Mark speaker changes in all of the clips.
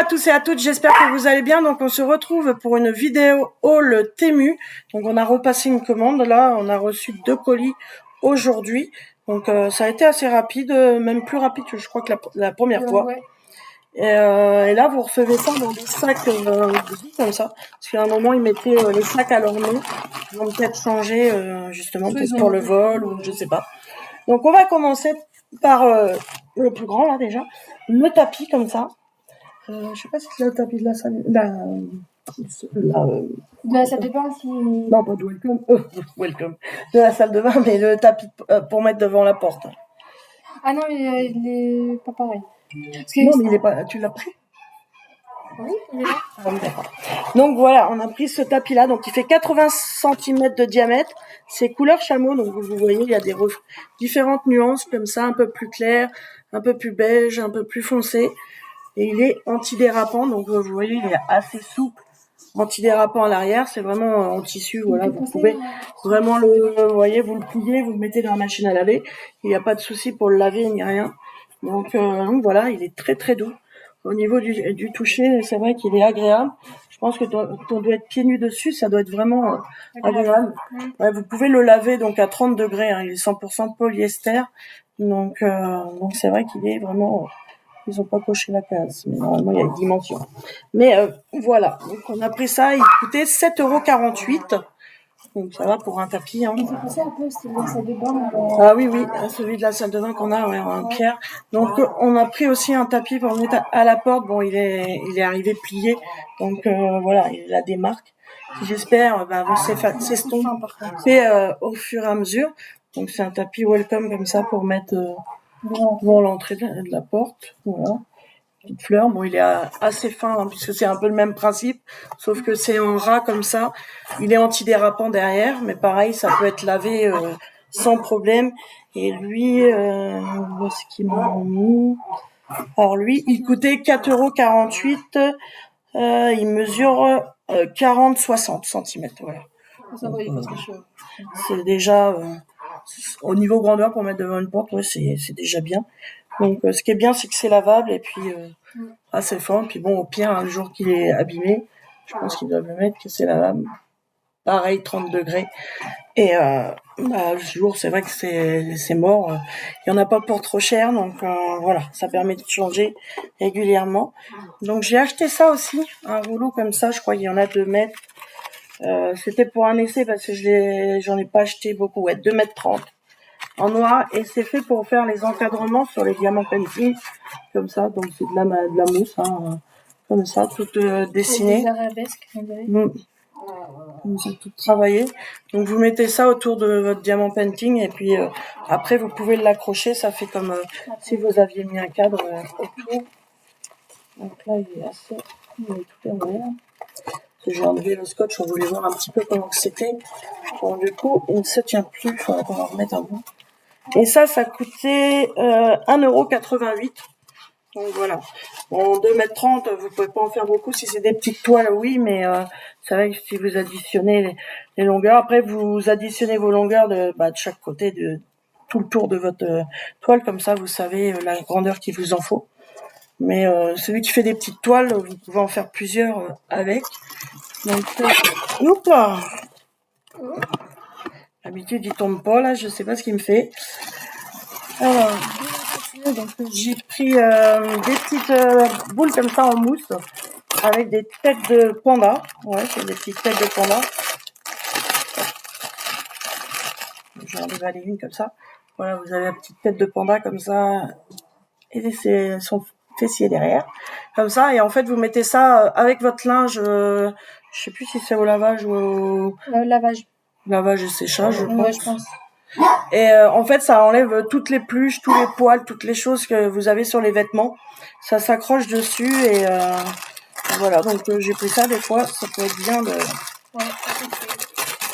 Speaker 1: à tous et à toutes, j'espère que vous allez bien. Donc on se retrouve pour une vidéo haul Temu. Donc on a repassé une commande, là on a reçu 2 colis aujourd'hui. Donc ça a été assez rapide, même plus rapide que je crois que la première fois.
Speaker 2: Ouais.
Speaker 1: Et là vous recevez ça dans des sacs comme ça. Parce qu'à un moment ils mettaient les sacs à leur nom. Ils vont peut-être changer justement peut-être pour le vol ou je sais pas. Donc on va commencer par le plus grand là déjà. Le tapis comme ça. Je sais pas si c'est le tapis de la salle,
Speaker 2: de la salle de bain, si...
Speaker 1: Non, pas de welcome. Welcome. De la salle de bain, mais le tapis pour mettre devant la porte.
Speaker 2: Ah non, il est pas pareil. Parce que
Speaker 1: Non, mais il est pas. Tu l'as pris?
Speaker 2: Oui, il est là.
Speaker 1: Ah oui, d'accord. Donc voilà, on a pris ce tapis-là. Donc il fait 80 cm de diamètre. C'est couleur chameau. Donc vous voyez, il y a des différentes nuances comme ça, un peu plus clair, un peu plus beige, un peu plus foncé. Et il est antidérapant, donc vous voyez, il est assez souple, antidérapant à l'arrière, c'est vraiment en tissu, voilà, vous pouvez vraiment vous voyez, vous le pliez, vous le mettez dans la machine à laver, il n'y a pas de souci pour le laver ni rien. Donc voilà, il est très très doux. Au niveau du toucher, c'est vrai qu'il est agréable. Je pense que on doit être pieds nus dessus, ça doit être vraiment agréable. Ouais, vous pouvez le laver donc à 30 degrés, hein, il est 100% polyester, donc c'est vrai qu'il est vraiment... Ils ont pas coché la case, mais normalement il y a une dimension. Mais voilà, donc on a pris ça, il coûtait 7,48 €. Donc ça va pour un tapis. Hein.
Speaker 2: Il fait penser un peu style de la salle de bain.
Speaker 1: Ah oui, celui de la salle de bain qu'on a, ouais, en pierre. Donc on a pris aussi un tapis pour mettre à la porte. Bon, il est arrivé plié, donc voilà, il a des marques qui j'espère vont s'estomper au fur et à mesure. Donc c'est un tapis welcome comme ça pour mettre devant l'entrée de la porte, voilà. Petite fleur, bon il est assez fin hein, puisque c'est un peu le même principe, sauf que c'est en ras comme ça. Il est antidérapant derrière, mais pareil, ça peut être lavé sans problème. Et lui, où est-ce qu'ils m'ont mis? Alors lui, il coûtait 4,48 €. Il mesure 40-60 cm, voilà.
Speaker 2: Ça va, il est pas très chaud.
Speaker 1: C'est déjà au niveau grandeur pour mettre devant une porte, ouais, c'est déjà bien. Donc ce qui est bien, c'est que c'est lavable et puis assez fort. Puis bon, au pire, un jour qu'il est abîmé, je pense qu'ils doivent le mettre que c'est lavable. Pareil, 30 degrés. Et le jour, c'est vrai que c'est mort. Il y en a pas pour trop cher, donc voilà, ça permet de changer régulièrement. Donc j'ai acheté ça aussi, un rouleau comme ça. Je crois qu'il y en a 2 mètres. C'était pour un essai parce que j'en ai pas acheté beaucoup. Ouais, 2,30 m en noir, et c'est fait pour faire les encadrements sur les diamants painting comme ça. Donc c'est de la mousse hein, comme ça, toute dessinée.
Speaker 2: Des arabesques, on dirait.
Speaker 1: Comme ça, tout travaillé. Donc vous mettez ça autour de votre diamant painting et puis après vous pouvez l'accrocher. Ça fait comme si vous aviez mis un cadre autour. Donc là il est assez, il est tout enlevé. J'ai enlevé le scotch, on voulait voir un petit peu comment c'était. Bon, du coup il ne se tient plus, il faudra qu'on en remette un bout. Et ça coûtait 1,88 €. Donc voilà. Bon, 2,30 m, vous pouvez pas en faire beaucoup. Si c'est des petites toiles, oui, mais c'est vrai que si vous additionnez les longueurs, après vous additionnez vos longueurs de chaque côté, de tout le tour de votre toile, comme ça vous savez la grandeur qu'il vous en faut. Mais celui qui fait des petites toiles, vous pouvez en faire plusieurs avec. Donc, là. D'habitude, il tombe pas, là, je sais pas ce qu'il me fait. Alors, donc j'ai pris des petites boules comme ça en mousse, avec des têtes de panda. Ouais, c'est des petites têtes de panda. J'en ai valé une comme ça. Voilà, vous avez la petite tête de panda comme ça, et son fessier derrière. Comme ça, et en fait, vous mettez ça avec votre linge, je sais plus si c'est au lavage ou au... Lavage et séchage, je pense.
Speaker 2: Ouais, je pense.
Speaker 1: Et en fait, ça enlève toutes les pluches, tous les poils, toutes les choses que vous avez sur les vêtements. Ça s'accroche dessus et voilà. Donc j'ai pris ça des fois, ça peut être bien de...
Speaker 2: Ouais.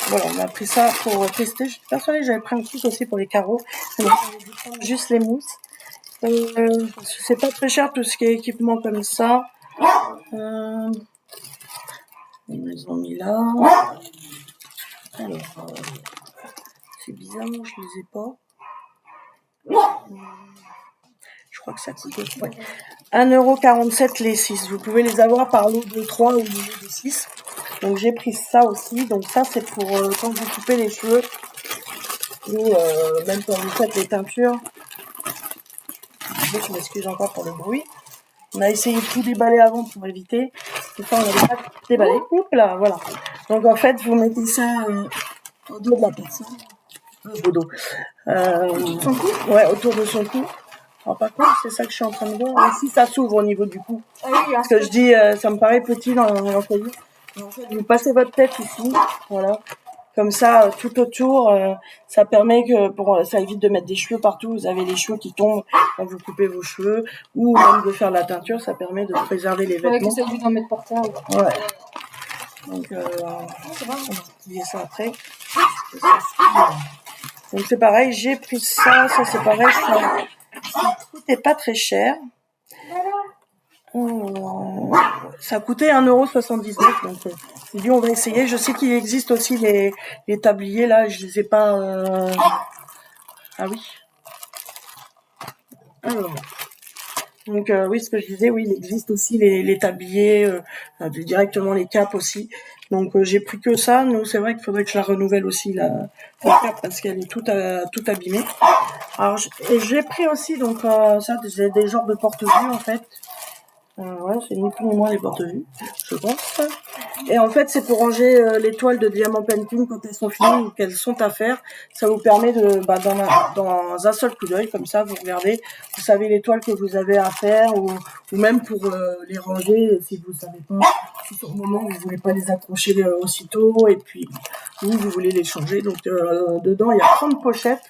Speaker 1: Voilà, on a pris ça pour tester. Je suis persuadée que j'avais pris un truc aussi pour les carreaux. Juste les mousses. C'est pas très cher tout ce qui est équipement comme ça. Ils me les ont mis là. Alors, c'est bizarre, je les ai pas. Je crois que ça coûte 1,47 € les 6. Vous pouvez les avoir par lot de 3 ou lot de 6. Donc j'ai pris ça aussi. Donc ça c'est pour quand vous coupez les cheveux ou même quand vous faites les teintures. Je m'excuse encore pour le bruit. On a essayé de tout déballer avant pour éviter. Des fois on n'avait pas déballé. Oups là, voilà. Donc en fait vous mettez ça au dos de la personne. Au dos.
Speaker 2: Son cou?
Speaker 1: Ouais, autour de son cou. Alors par contre, c'est ça que je suis en train de voir. Ici, ça s'ouvre au niveau du cou.
Speaker 2: Ah oui,
Speaker 1: Parce que je dis, ça me paraît petit dans l'employé. En fait, vous passez votre tête ici, voilà. Comme ça, tout autour, ça permet que, ça évite de mettre des cheveux partout. Vous avez les cheveux qui tombent quand vous coupez vos cheveux, ou même de faire la teinture, ça permet de préserver les
Speaker 2: Ouais,
Speaker 1: vêtements.
Speaker 2: que ça évite d'en mettre par terre.
Speaker 1: Ouais. Donc, on va utiliser ça après. Donc c'est pareil, j'ai pris ça c'est pareil, ça coûtait pas très cher. Ça coûtait 1,79 €, donc j'ai dit on va essayer. Je sais qu'il existe aussi les tabliers là, je les ai pas. Ah oui. Alors. Donc oui, ce que je disais, oui, il existe aussi les tabliers, directement les capes aussi. Donc j'ai pris que ça. Nous, c'est vrai qu'il faudrait que je la renouvelle aussi la cape parce qu'elle est toute abîmée. Alors j'ai pris aussi donc ça des genres de porte-vue en fait. Ouais, c'est ni plus ni moins les porte-vues, je pense. Et en fait, c'est pour ranger les toiles de diamant painting quand elles sont finies ou qu'elles sont à faire. Ça vous permet de, dans un seul coup d'œil, comme ça, vous regardez, vous savez les toiles que vous avez à faire ou même pour les ranger si vous savez pas, si sur le moment vous voulez pas les accrocher aussitôt et puis vous voulez les changer. Donc dedans, il y a 30 pochettes.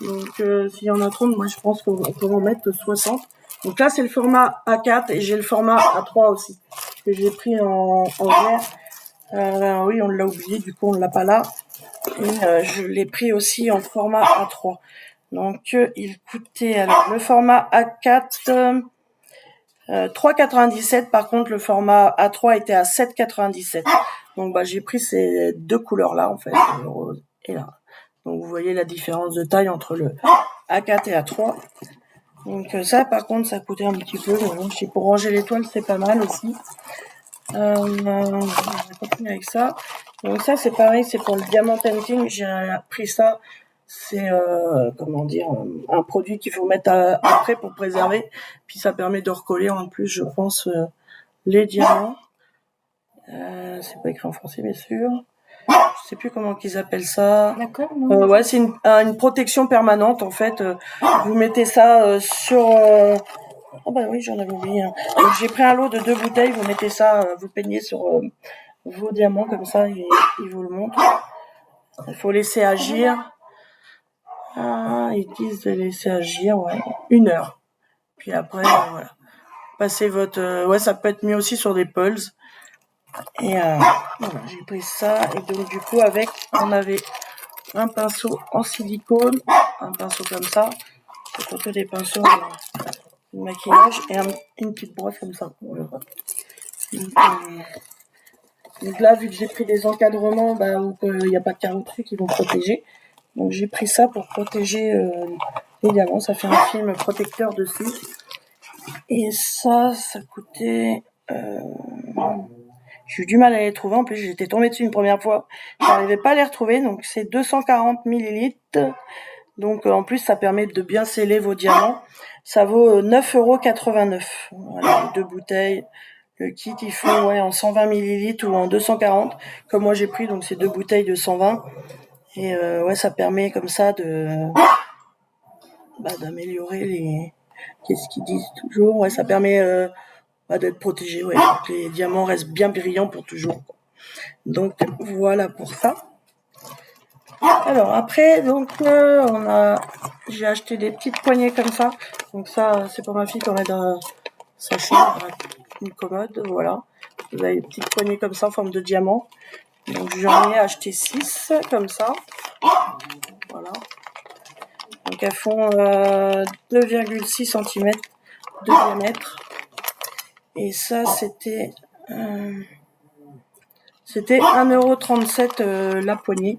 Speaker 1: Donc s'il y en a 30, moi je pense qu'on peut en mettre 60. Donc là, c'est le format A4 et j'ai le format A3 aussi, que j'ai pris en vert. Oui, on l'a oublié, du coup, on l'a pas là. Et je l'ai pris aussi en format A3. Donc, il coûtait, alors, le format A4, 3,97. Par contre, le format A3 était à 7,97. Donc, j'ai pris ces deux couleurs-là, en fait, le rose et là. Donc, vous voyez la différence de taille entre le A4 et A3. Donc ça, par contre, ça coûtait un petit peu. Donc, pour ranger les toiles, c'est pas mal aussi. On va continuer avec ça. Donc ça, c'est pareil, c'est pour le diamant painting. J'ai pris ça. C'est comment dire, un produit qu'il faut mettre après pour préserver. Puis ça permet de recoller en plus, je pense, les diamants. C'est pas écrit en français, bien sûr. Je sais plus comment qu'ils appellent ça.
Speaker 2: D'accord, non.
Speaker 1: Ouais, c'est une protection permanente en fait. Vous mettez ça sur. Oh bah oui, j'en avais oublié. Donc j'ai pris un lot de 2 bouteilles. Vous mettez ça, vous peignez sur vos diamants comme ça, il vous le montre. Il faut laisser agir. Ils disent de laisser agir, ouais, 1 heure. Puis après, voilà. Passez votre. Ouais, ça peut être mis aussi sur des pulses. Et voilà, j'ai pris ça. Et donc du coup, avec, on avait un pinceau en silicone, un pinceau comme ça, c'est plutôt des pinceaux de maquillage et une petite brosse comme ça. Voilà. Donc là, vu que j'ai pris des encadrements, où il n'y a pas de carreaux qui vont protéger, donc j'ai pris ça pour protéger les diamants. Ça fait un film protecteur dessus. Et ça coûtait. J'ai eu du mal à les trouver. En plus, j'étais tombée dessus une première fois. Je n'arrivais pas à les retrouver. Donc, c'est 240 millilitres. Donc, en plus, ça permet de bien sceller vos diamants. Ça vaut 9,89 €. Voilà, les 2 bouteilles. Le kit, il faut en 120 millilitres ou en 240. Comme moi, j'ai pris donc ces 2 bouteilles de 120. Et ça permet comme ça d'améliorer les... Qu'est-ce qu'ils disent toujours? Ouais, ça permet... d'être protégé, ouais. Donc, les diamants restent bien brillants pour toujours. Donc voilà pour ça. Alors après, donc j'ai acheté des petites poignées comme ça. Donc ça, c'est pour ma fille qu'on met dans sa chambre, une commode, voilà. Vous avez des petites poignées comme ça en forme de diamant. Donc j'en ai acheté 6 comme ça. Voilà. Donc elles font 2,6 cm de diamètre. Et ça, c'était 1,37 € la poignée.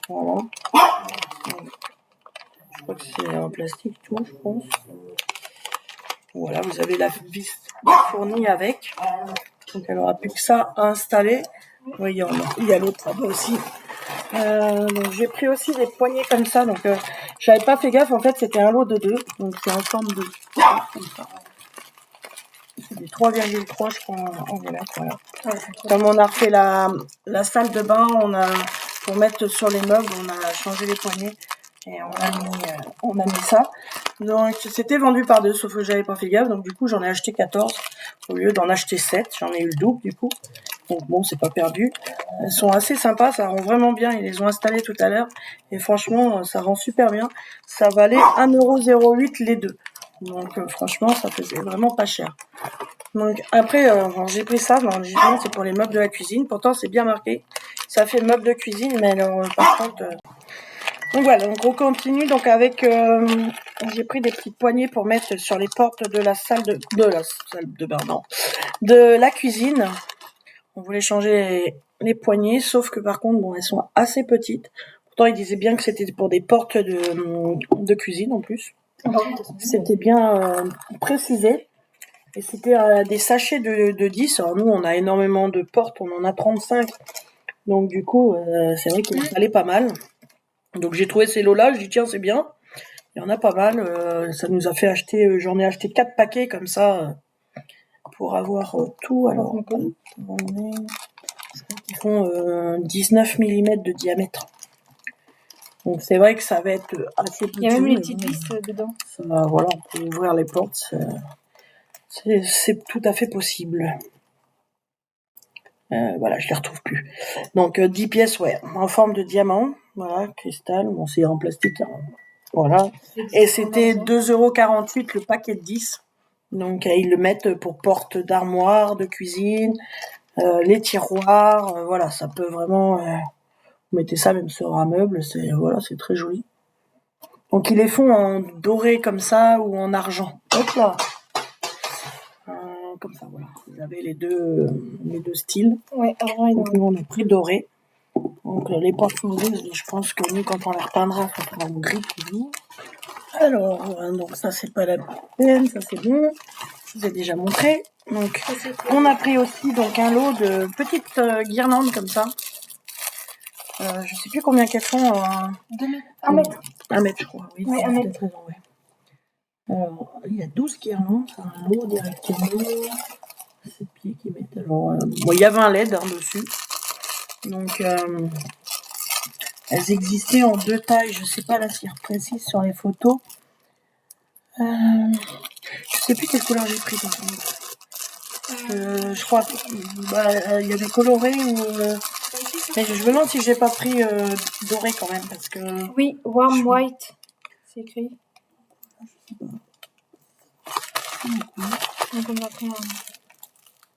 Speaker 1: Voilà. Je crois que c'est en plastique tout, je pense. Voilà, vous avez la vis fournie avec. Donc elle aura plus que ça à installer. Oui, il y a l'autre là-bas aussi. Donc j'ai pris aussi des poignées comme ça. Donc j'avais pas fait gaffe, en fait c'était un lot de 2. Donc c'est en forme de comme ça. C'est des 3,3 je crois en diamètre. Voilà. Comme on a refait la salle de bain, pour mettre sur les meubles, on a changé les poignées et on a mis ça. Donc c'était vendu par 2, sauf que j'avais pas fait gaffe. Donc du coup j'en ai acheté 14 au lieu d'en acheter 7. J'en ai eu le double du coup. Donc bon, c'est pas perdu. Elles sont assez sympas, ça rend vraiment bien. Ils les ont installées tout à l'heure et franchement ça rend super bien. Ça valait 1,08 € les deux. Donc franchement ça faisait vraiment pas cher. Donc après j'ai pris ça, j'ai dit c'est pour les meubles de la cuisine. Pourtant c'est bien marqué. Ça fait meubles de cuisine, mais alors par contre donc voilà, donc on continue donc avec j'ai pris des petites poignées pour mettre sur les portes de la salle de bain, non, de la cuisine. On voulait changer les poignées, sauf que par contre, bon, elles sont assez petites. Pourtant, ils disaient bien que c'était pour des portes de cuisine en plus. C'était bien précisé. Et c'était des sachets de 10. Alors nous, on a énormément de portes, on en a 35. Donc du coup, c'est vrai qu'il en fallait pas mal. Donc j'ai trouvé ces lots-là, je dis tiens, c'est bien. Il y en a pas mal. Ça nous a fait acheter, j'en ai acheté 4 paquets comme ça pour avoir tout. Alors, ils font 19 mm de diamètre. Donc c'est vrai que ça va être assez petit.
Speaker 2: Il y a même les petites vis dedans.
Speaker 1: Ça, voilà, on peut ouvrir les portes. C'est tout à fait possible. Voilà, je les retrouve plus. Donc 10 pièces, ouais, en forme de diamant. Voilà, cristal. Bon, c'est en plastique. Hein. Voilà. Et c'était 2,48 € le paquet de 10. Donc ils le mettent pour porte d'armoire, de cuisine, les tiroirs. Voilà, ça peut vraiment... vous mettez ça même sur un meuble, c'est très joli. Donc ils les font en doré comme ça ou en argent. Hop là. Comme ça, voilà. Vous avez les deux styles.
Speaker 2: Ouais, argent et
Speaker 1: donc nous on a pris doré. Donc les portes sont grises, je pense que nous quand on les repeindra, ça sera en gris toujours. Alors, donc ça c'est pas la peine, ça c'est bon. Je vous ai déjà montré. Donc on a pris aussi donc un lot de petites guirlandes comme ça. Je sais plus combien qu'elles font.
Speaker 2: 2 mètres. 1 mètre.
Speaker 1: 1 mètre, je crois. Oui,
Speaker 2: ouais, 1 mètre.
Speaker 1: Raison, ouais. Alors, il y a 12 guirlandes, c'est un lot directement. 7 pieds qui mettent. Alors, bon, il y avait un LED dessus. Donc, elles existaient en 2 tailles. Je sais pas la cire précise sur les photos. Je sais plus quelle couleur j'ai pris. Je crois qu'il y avait coloré ou... mais je me demande si j'ai pas pris doré quand même parce que...
Speaker 2: Oui, warm white, c'est écrit. Donc on a pris un...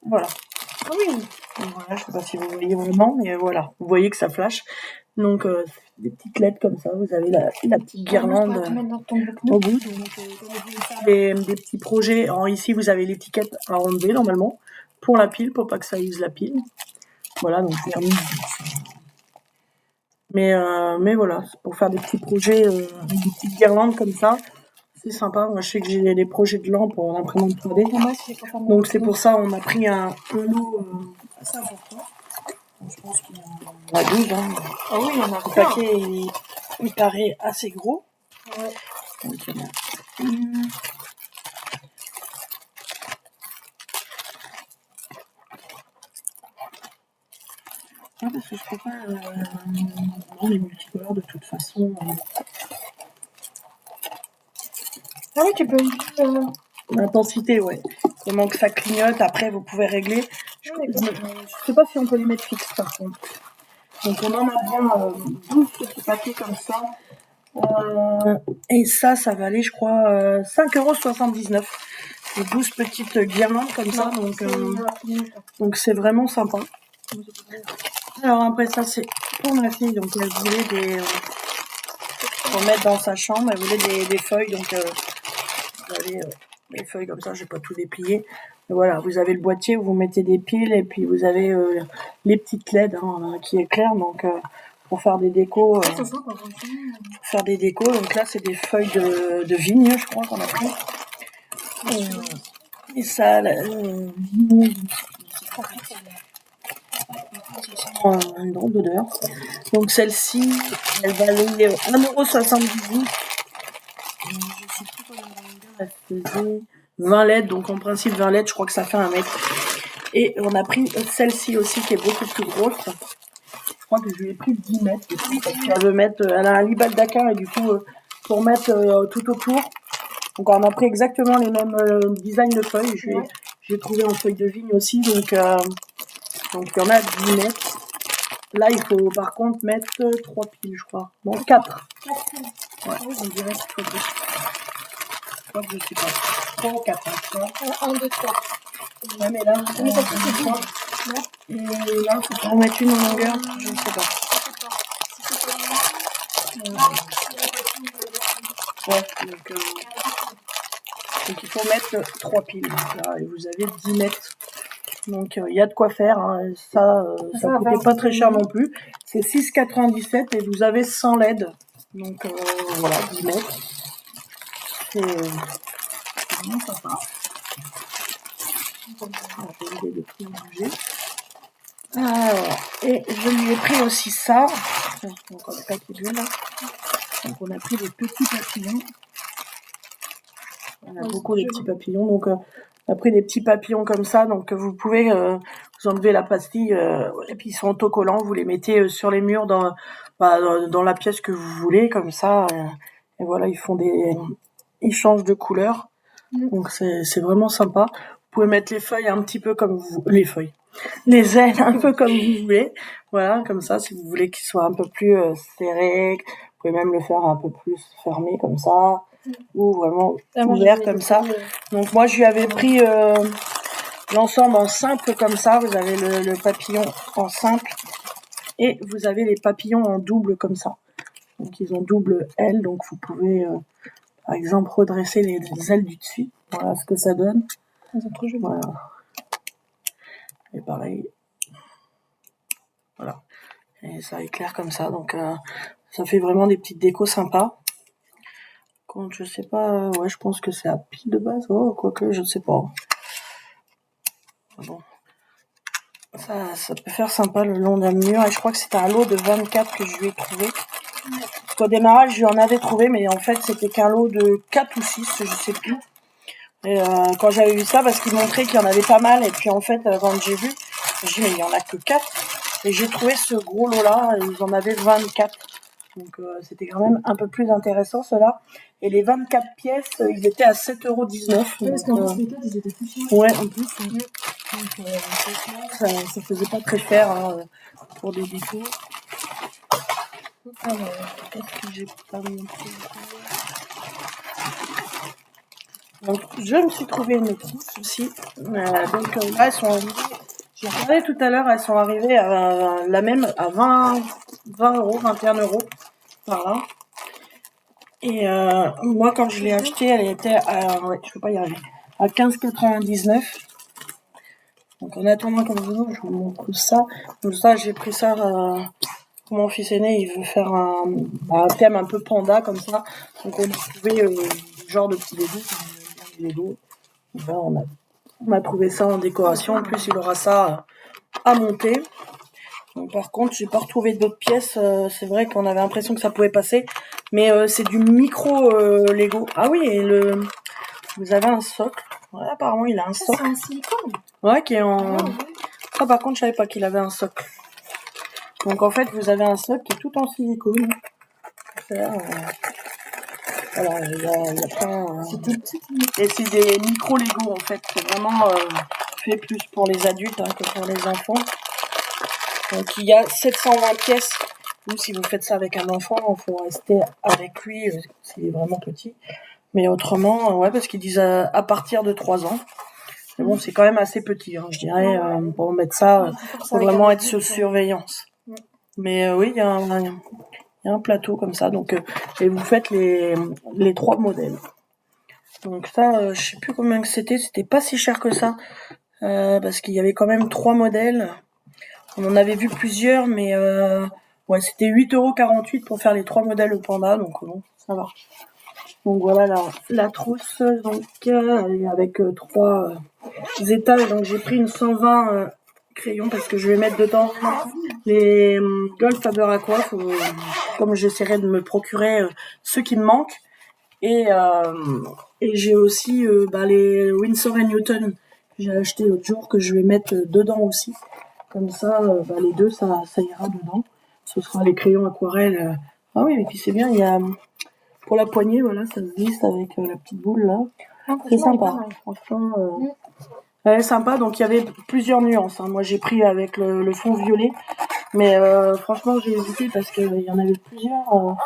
Speaker 1: Voilà.
Speaker 2: Ah oui.
Speaker 1: Donc voilà, je sais pas si vous voyez vraiment, mais voilà, vous voyez que ça flash. Donc des petites LED comme ça, vous avez la petite guirlande au bout. Donc, des petits projets. Alors ici, vous avez l'étiquette à enlever normalement pour la pile, pour pas que ça use la pile. Voilà, donc j'ai remis. Mais voilà, c'est pour faire des petits projets avec des petites guirlandes comme ça. C'est sympa. Moi, je sais que j'ai des projets de lampes en imprimante 3D. Donc c'est pour ça on a pris un lot assez important. Je pense qu'il y en a 12. Hein.
Speaker 2: Ah oui, il y en a
Speaker 1: Le paquet, il paraît assez gros.
Speaker 2: Ouais.
Speaker 1: Donc, il y en a une. Ah, parce que je crois pas les multicolores de toute façon.
Speaker 2: Ah oui, tu peux...
Speaker 1: L'intensité, ouais. Comment que ça clignote, après vous pouvez régler. Je sais pas si on peut les mettre fixes par contre. Donc on en a bien 12 petits paquets comme ça. Et ça valait je crois 5,79 €. Et 12 petites guirlandes comme ça. Donc c'est vraiment sympa. Alors après ça c'est pour ma fille. Donc elle voulait pour mettre dans sa chambre. Elle voulait des feuilles. Donc vous avez les feuilles comme ça, je vais pas tout déplier. Et voilà, vous avez le boîtier où vous mettez des piles et puis vous avez les petites LED qui éclairent donc pour faire des décos. Donc là c'est des feuilles de vigne, je crois qu'on a pris. Et ça, une drôle d'odeur. Donc celle-ci, elle valait 1,78 €. Je sais plus combien elle faisait 20 LED, donc en principe 20 LED, je crois que ça fait 1 mètre. Et on a pris celle-ci aussi qui est beaucoup plus grosse. Je crois que je lui ai pris 10 mètres. Elle a un lit Dakar et du coup, pour mettre tout autour. Donc on a pris exactement les mêmes designs de feuilles. J'ai trouvé en feuille de vigne aussi, donc il y en a 10 mètres. Là, il faut par contre mettre 3 piles, je crois. Non, 4. Ouais, on dirait qu'il faut 2. Je crois que je sais pas. 3 ou 4. Hein,
Speaker 2: 1, 2, 3.
Speaker 1: Ouais, mais là, et là, il faut en mettre une en longueur. Je ne sais pas. Ouais, donc il faut mettre 3 piles. Là, et vous avez 10 mètres. Donc il y a de quoi faire. Hein. Ça coûtait pas très cher non plus. C'est 6,97 et vous avez 100 LED. Donc voilà, 10 mètres. C'est vraiment sympa. Et je lui ai pris aussi ça. Donc on a pas d'huile. Donc on a pris des petits papillons. On a beaucoup de petits papillons. Donc on a pris des petits papillons comme ça. Donc vous pouvez vous enlever la pastille et puis ils sont autocollants. Vous les mettez sur les murs dans la pièce que vous voulez comme ça. Et voilà, ils changent de couleur. Donc c'est vraiment sympa. Vous pouvez mettre les feuilles un petit peu comme les ailes un peu comme vous voulez. Voilà, comme ça, si vous voulez qu'ils soient un peu plus serrés, vous pouvez même le faire un peu plus fermé comme ça, ou vraiment ouvert comme ça. Donc moi, je lui avais pris l'ensemble en simple comme ça. Vous avez le papillon en simple et vous avez les papillons en double comme ça. Donc ils ont double aile, donc vous pouvez par exemple redresser les ailes du dessus. Voilà ce que ça donne. Voilà. Et pareil. Voilà. Et ça éclaire comme ça. Donc ça fait vraiment des petites décos sympas. Quand je sais pas, ouais, je pense que c'est à pile de base. Oh, quoique, je sais pas. Bon. Ça peut faire sympa le long d'un mur. Et je crois que c'était un lot de 24 que je lui ai trouvé. Parce qu'au démarrage, je lui en avais trouvé, mais en fait, c'était qu'un lot de 4 ou 6, je sais plus. Et quand j'avais vu ça, parce qu'il montrait qu'il y en avait pas mal, et puis en fait, quand j'ai vu, j'ai dit, mais il y en a que 4. Et j'ai trouvé ce gros lot-là, ils en avaient 24. Donc c'était quand même un peu plus intéressant, cela. Et les 24 pièces, ils étaient à 7,19 €.
Speaker 2: Ouais, parce qu'en plus, les 4, ils étaient plus chers.
Speaker 1: Ouais, en plus. Donc ça faisait pas très cher hein, pour des décos. Alors, qu'est-ce que j'ai pas montré? Donc, je me suis trouvé une trousse aussi. Donc là, elles sont arrivées. J'ai regardé tout à l'heure, elles sont arrivées à la même à 20 €, 21 €. Voilà. Et moi, quand je l'ai achetée, elle était à, ouais, je peux pas y arriver, à 15,99 €. Donc en attendant comme je vous montre ça. Donc ça, j'ai pris ça pour mon fils aîné, il veut faire un thème un peu panda comme ça. Donc on a trouvé genre de petits Lego. Ben, on a trouvé ça en décoration. En plus, il aura ça à monter. Donc, par contre, j'ai pas retrouvé d'autres pièces. C'est vrai qu'on avait l'impression que ça pouvait passer, mais c'est du micro Lego. Ah oui, et vous avez un socle. Ouais, apparemment, il a un socle.
Speaker 2: C'est un silicone.
Speaker 1: Ouais, qui est en. Ça, par contre, je savais pas qu'il avait un socle. Donc, en fait, vous avez un socle qui est tout en silicone. Voilà, il y a plein. Et c'est des micro Lego en fait. C'est vraiment fait plus pour les adultes hein, que pour les enfants. Donc il y a 720 pièces. Ou si vous faites ça avec un enfant, il faut rester avec lui s'il est vraiment petit. Mais autrement, ouais, parce qu'ils disent à partir de 3 ans. Mais bon, c'est quand même assez petit, hein, je dirais. Pour mettre ça, faut vraiment être sous surveillance. Mais oui, il y a un plateau comme ça. Donc, et vous faites les 3 modèles. Donc ça, je sais plus combien que c'était pas si cher que ça, parce qu'il y avait quand même 3 modèles. On en avait vu plusieurs, mais ouais, c'était 8,48 € pour faire les 3 modèles Panda, donc bon, ça va. Donc voilà la trousse, donc elle est avec 3 étages. Donc j'ai pris une 120 crayons parce que je vais mettre dedans les Gold Faber Aqua, comme j'essaierai de me procurer ceux qui me manquent. Et j'ai aussi les Winsor & Newton que j'ai acheté l'autre jour, que je vais mettre dedans aussi. Comme ça, les deux, ça ira dedans. Ce sera les crayons aquarelles. Ah oui, et puis c'est bien, il y a pour la poignée, voilà, ça se glisse avec la petite boule là. C'est sympa. Franchement, elle est sympa. Donc il y avait plusieurs nuances. Moi j'ai pris avec le fond violet, mais franchement j'ai hésité parce qu'il y en avait plusieurs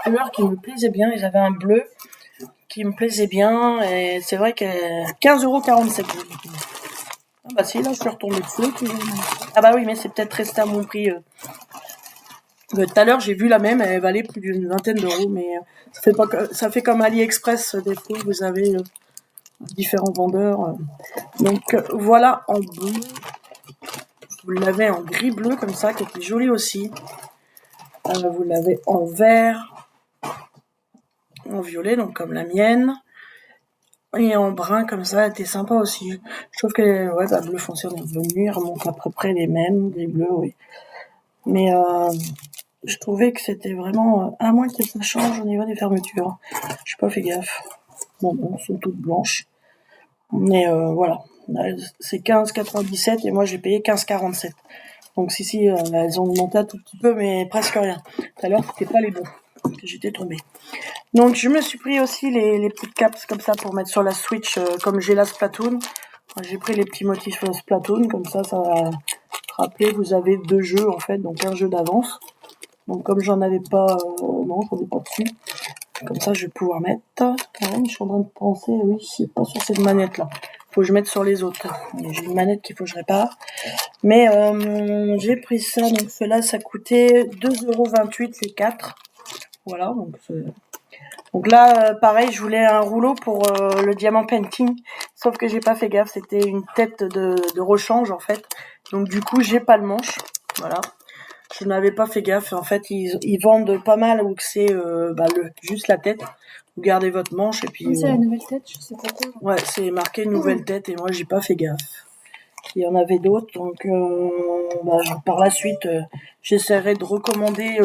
Speaker 1: couleurs qui me plaisaient bien. Ils avaient un bleu qui me plaisait bien, et c'est vrai que 15,47 €. Ah bah si, là je suis retombée dessus. Ah bah oui, mais c'est peut-être resté à mon prix. Tout à l'heure j'ai vu la même, elle valait plus d'une vingtaine d'euros, mais ça fait comme AliExpress, des fois vous avez différents vendeurs. Donc voilà en bleu. Vous l'avez en gris bleu comme ça, qui était joli aussi. Vous l'avez en vert, en violet, donc comme la mienne. Et en brun comme ça, elle était sympa aussi. Je trouve que bleu foncé est revenu, il remonte à peu près les mêmes, des bleus, oui. Mais je trouvais que c'était vraiment, à moins que ça change au niveau des fermetures. Je n'ai pas fait gaffe. Bon, elles sont toutes blanches. Mais voilà, c'est 15,97 et moi j'ai payé 15,47. Donc si, elles ont augmenté un tout petit peu, mais presque rien. Tout à l'heure, c'était pas les bons que j'étais tombée. Donc je me suis pris aussi les petites caps comme ça pour mettre sur la Switch, comme j'ai la Splatoon. J'ai pris les petits motifs Splatoon, comme ça va rappeler, vous avez 2 jeux en fait, donc un jeu d'avance. Donc comme j'en avais pas, non, j'en ai pas dessus. Comme ça je vais pouvoir mettre. Quand même, je suis en train de penser, oui, c'est pas sur cette manette là. Faut que je mette sur les autres. J'ai une manette qu'il faut que je répare. Mais j'ai pris ça, donc cela ça coûtait 2,28 € les 4. Voilà, donc là, pareil, je voulais un rouleau pour le diamant painting, sauf que j'ai pas fait gaffe, c'était une tête de rechange en fait. Donc du coup, j'ai pas le manche, voilà. Je n'avais pas fait gaffe. En fait, ils vendent pas mal où que c'est juste la tête. Vous gardez votre manche et puis.
Speaker 2: C'est la nouvelle tête, je sais pas quoi.
Speaker 1: Ouais, c'est marqué nouvelle tête et moi j'ai pas fait gaffe. Il y en avait d'autres, donc par la suite, j'essaierai de recommander.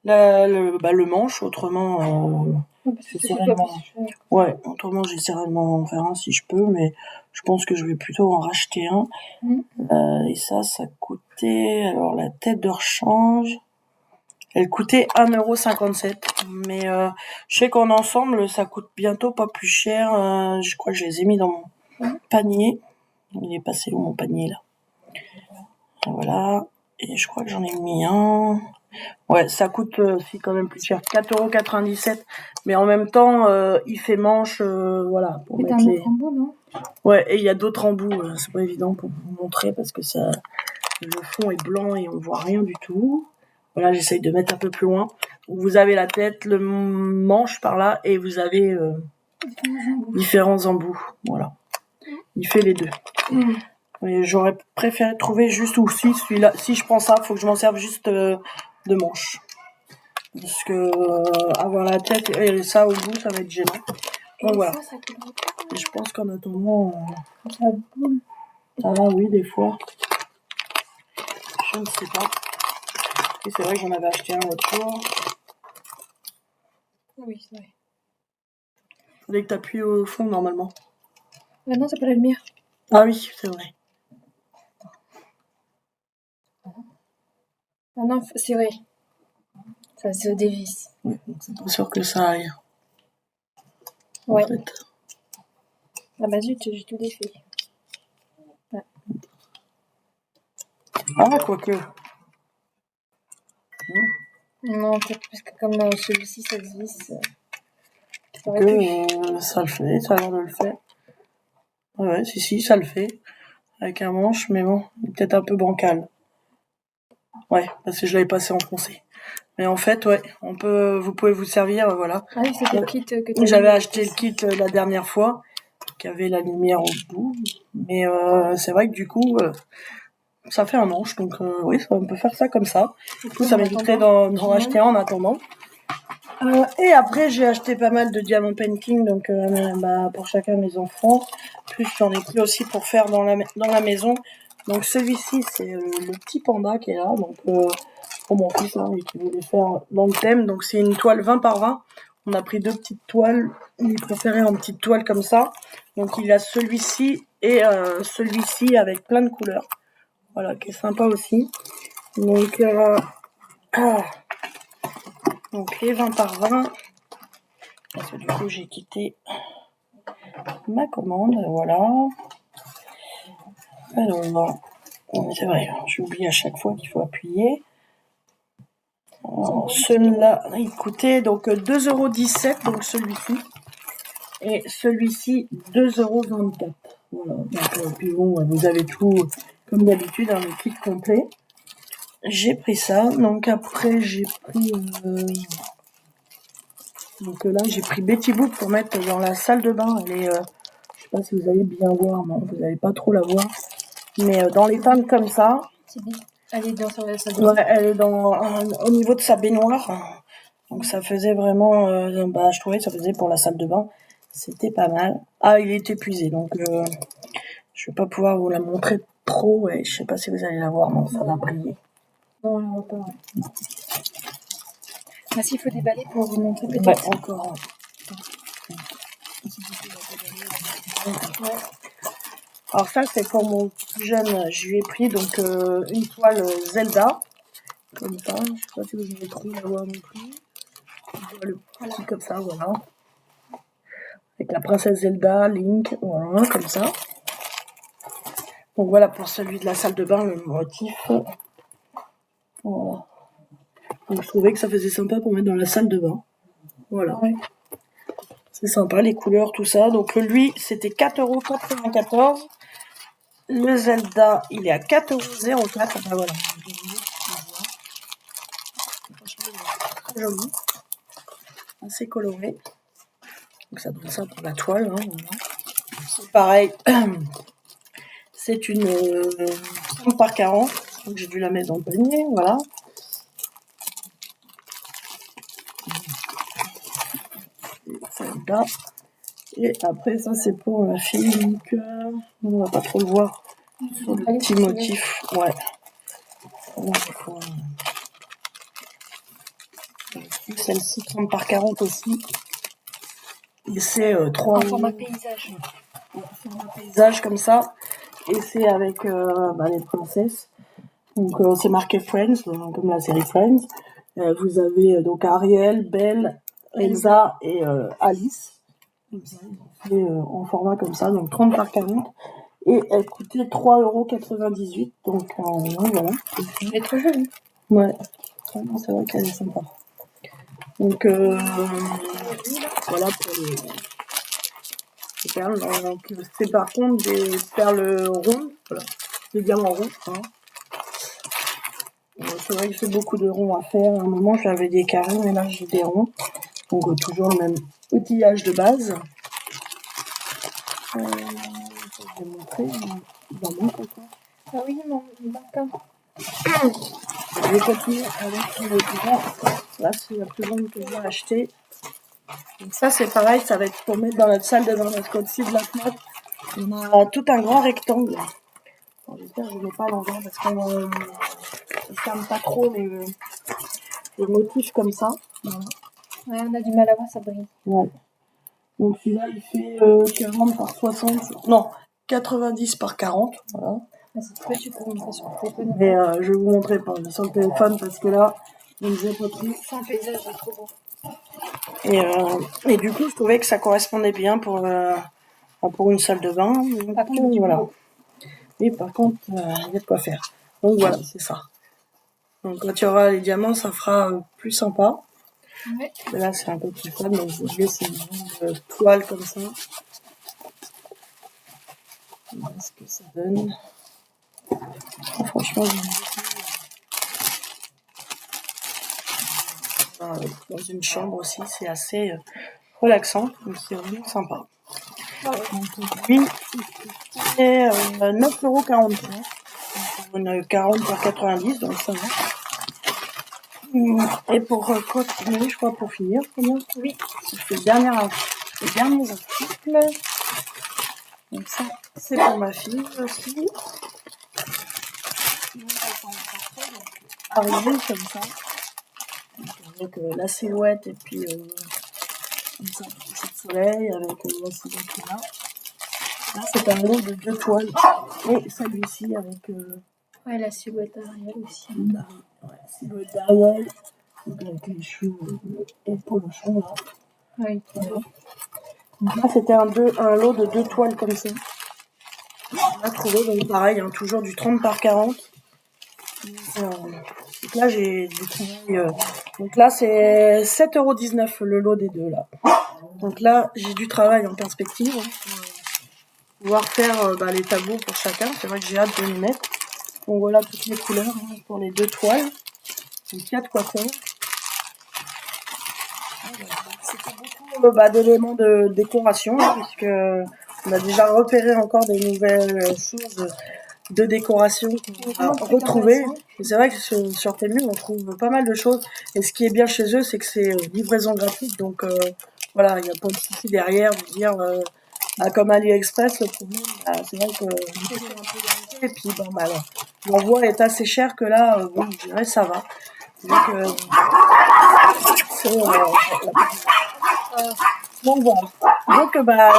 Speaker 1: Le manche, autrement, autrement j'essaierai de m'en faire un si je peux, mais je pense que je vais plutôt en racheter un. Et ça coûtait, alors la tête de rechange, elle coûtait 1,57 €, mais je sais qu'en ensemble, ça coûte bientôt pas plus cher. Je crois que je les ai mis dans mon panier. Il est passé où mon panier là? Voilà, et je crois que j'en ai mis un. Ouais, ça coûte aussi quand même plus cher, 4,97 €. Mais en même temps, il fait manche, voilà.
Speaker 2: Pour mettre un autre embout, non?
Speaker 1: Ouais, et il y a d'autres embouts. C'est pas évident pour vous montrer parce que le fond est blanc et on voit rien du tout. Voilà, j'essaye de mettre un peu plus loin. Vous avez la tête, le manche par là, et vous avez différents embouts. Voilà. Il fait les deux. Et j'aurais préféré trouver juste aussi celui-là. Si je prends ça, faut que je m'en serve juste de manche. Parce que avoir la tête et ça au bout, ça va être gênant. Donc voilà. Et je pense qu'en attendant, ça va, oui, des fois. Je ne sais pas. Et c'est vrai que j'en avais acheté un l'autre jour.
Speaker 2: Oui, c'est vrai.
Speaker 1: Faudrait que tu appuies au fond normalement.
Speaker 2: Ah non, c'est pas la lumière.
Speaker 1: Ah oui, c'est vrai.
Speaker 2: Ah non, c'est vrai. Ça se dévisse.
Speaker 1: Oui, c'est pas sûr que ça aille.
Speaker 2: Ouais.
Speaker 1: En fait.
Speaker 2: Ah bah zut, j'ai tout défait. Ouais.
Speaker 1: Ah, quoique.
Speaker 2: Non, peut-être parce que comme celui-ci, ça se visse.
Speaker 1: Ça le fait, ça a l'air de le faire. Ouais, si, ça le fait. Avec un manche, mais bon, il est peut-être un peu bancal. Ouais, parce que je l'avais passé enfoncé. Mais en fait, ouais, vous pouvez vous servir, voilà.
Speaker 2: Ah oui, c'était le kit que
Speaker 1: j'avais acheté le kit la dernière fois, qui avait la lumière au bout. Mais c'est vrai que du coup, ça fait un manche, donc oui, on peut faire ça comme ça. Du coup, ça m'éviterait d'en racheter un en attendant. Et après, j'ai acheté pas mal de diamant painting, donc pour chacun de mes enfants. Plus j'en ai pris aussi pour faire dans la maison. Donc celui-ci, c'est le petit panda qui est là, donc pour mon fils hein, et qui voulait faire dans le thème. Donc c'est une toile 20 par 20. On a pris 2 petites toiles. Il préférait en petite toile comme ça. Donc il a celui-ci et celui-ci avec plein de couleurs. Voilà, qui est sympa aussi. Donc donc les 20 par 20. Parce que du coup j'ai quitté ma commande, voilà. Alors, c'est vrai, j'oublie à chaque fois qu'il faut appuyer. Celui-là, il coûtait donc 2,17 €, donc celui-ci. Et celui-ci, 2,24 €. Voilà, donc, puis bon, vous avez tout, comme d'habitude, un kit complet. J'ai pris ça, donc après j'ai pris... donc là, j'ai pris Betty Boop pour mettre dans la salle de bain. Elle est, je sais pas si vous allez bien voir, non, vous n'allez pas trop la voir. Mais dans les pannes comme ça.
Speaker 2: C'est bien. Elle est dans sa salle de bain.
Speaker 1: Ouais, elle est au niveau de sa baignoire. Donc ça faisait vraiment, je trouvais que ça faisait pour la salle de bain. C'était pas mal. Ah, il est épuisé, donc je vais pas pouvoir vous la montrer trop. Ouais, je sais pas si vous allez la voir, non, ça va briller.
Speaker 2: Non, on la voit pas. Ouais. Ah, s'il faut déballer pour vous montrer peut-être.
Speaker 1: Ouais, encore. Ouais. Alors ça, c'est pour mon plus jeune. Je lui ai pris donc une toile Zelda, comme ça. Je sais pas si vous allez trop la voir non plus. Le petit comme ça, voilà. Avec la princesse Zelda, Link, voilà, comme ça. Donc voilà pour celui de la salle de bain, le motif. Voilà. Donc je trouvais que ça faisait sympa pour mettre dans la salle de bain. Voilà. Ouais. C'est sympa, les couleurs, tout ça. Donc lui, c'était 4,94 €. Le Zelda, il est à 4,04 €. Ah, voilà. Très joli. Assez coloré. Donc ça donne ça pour la toile. Hein, voilà. C'est pareil. C'est une 30 par 40. Donc j'ai dû la mettre dans le panier. Voilà. Zelda. Et après, ça, c'est pour la fille. Donc, on va pas trop le voir sur le petit motif. Ouais. Celle-ci, 30 par 40 aussi. Et c'est 3
Speaker 2: en format paysage.
Speaker 1: Format paysage comme ça. Et c'est avec les princesses. Donc, c'est marqué Friends, comme la série Friends. Vous avez donc Ariel, Belle, Elsa et Alice. En format comme ça, donc 30 par 40. Et elle coûtait 3,98 €. Donc voilà.
Speaker 2: Elle est trop jolie.
Speaker 1: Ouais, c'est vrai qu'elle est sympa. Donc voilà pour les perles. Donc c'est par contre des perles rondes, voilà, des diamants ronds. Hein. C'est vrai que c'est beaucoup de ronds à faire. À un moment j'avais des carrés, mais là j'ai des ronds. Donc toujours le même outillage de base. Je vais montrer. Il en manque encore.
Speaker 2: Ah oui, il manque un.
Speaker 1: Je vais continuer avec le grand. Là, c'est la plus grande que j'ai achetée. Donc ça, c'est pareil, ça va être pour mettre dans notre salle de bain. Parce qu'au-dessus de la fenêtre, on a tout un grand rectangle. J'espère que je ne mets pas à l'envers parce qu'on ne ferme pas trop les motifs comme ça. Voilà.
Speaker 2: Ouais, on a du mal à voir, ça brille.
Speaker 1: Ouais. Donc celui-là, il fait 40 par 60. Non, 90 par 40. Voilà.
Speaker 2: Toi, tu peux montrer sur le téléphone.
Speaker 1: Mais je vais vous montrer pas sur le téléphone parce que là, je ne sais pas trop.
Speaker 2: C'est un paysage, c'est trop beau.
Speaker 1: Et du coup, je trouvais que ça correspondait bien pour une salle de bain.
Speaker 2: Par contre,
Speaker 1: voilà. Et par contre, il y a de quoi faire. Donc voilà, c'est ça. Donc quand il y aura les diamants, ça fera plus sympa.
Speaker 2: Ouais.
Speaker 1: Là, c'est un peu plus fun. Donc vous voyez, c'est une toile comme ça. Voilà ce que ça donne. Franchement, dans une chambre aussi, c'est assez relaxant, donc c'est vraiment sympa. Donc lui, c'est 9,43 € pour une 40 par 90, donc ça va. Et pour continuer, je crois, pour finir,
Speaker 2: Oui.
Speaker 1: les derniers articles. Donc ça, c'est pour ma fille aussi. Arrivé comme ça. Donc, avec la silhouette et puis comme ça, le soleil avec la silhouette là. Là, c'est un lot de 2 toiles. Et celui-ci avec
Speaker 2: Ouais, la silhouette Ariel aussi.
Speaker 1: silhouette d'Ariel. Donc avec les cheveux et le polochon là.
Speaker 2: Oui.
Speaker 1: Donc là, c'était un lot de 2 toiles comme ça. On a trouvé, donc pareil, hein, toujours du 30 par 40. Donc là, j'ai du travail. Donc là, c'est 7,19 € le lot des deux là. Donc là, j'ai du travail en perspective hein, pour pouvoir faire les tableaux pour chacun. C'est vrai que j'ai hâte de les mettre. Donc voilà toutes les couleurs hein, pour les 2 toiles. Donc il y a de quoi faire. C'était beaucoup d'éléments de décoration hein, puisque on a déjà repéré encore des nouvelles choses de décoration qu'on a retrouvées. Et c'est vrai que sur Temu, on trouve pas mal de choses. Et ce qui est bien chez eux, c'est que c'est livraison gratuite. Donc voilà, il n'y a pas de souci derrière de dire comme AliExpress, le problème, c'est vrai que et puis l'envoi est assez cher que là, bon, je dirais ça va. Donc c'est donc voilà. Donc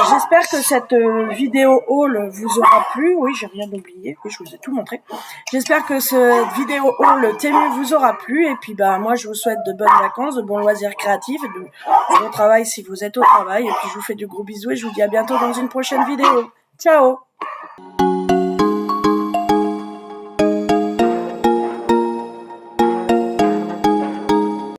Speaker 1: j'espère que cette vidéo haul vous aura plu. Oui, j'ai rien oublié. Oui, je vous ai tout montré. J'espère que cette vidéo haul Temu vous aura plu. Et puis moi je vous souhaite de bonnes vacances, de bons loisirs créatifs, et de bon travail si vous êtes au travail. Et puis je vous fais de gros bisous et je vous dis à bientôt dans une prochaine vidéo. Ciao!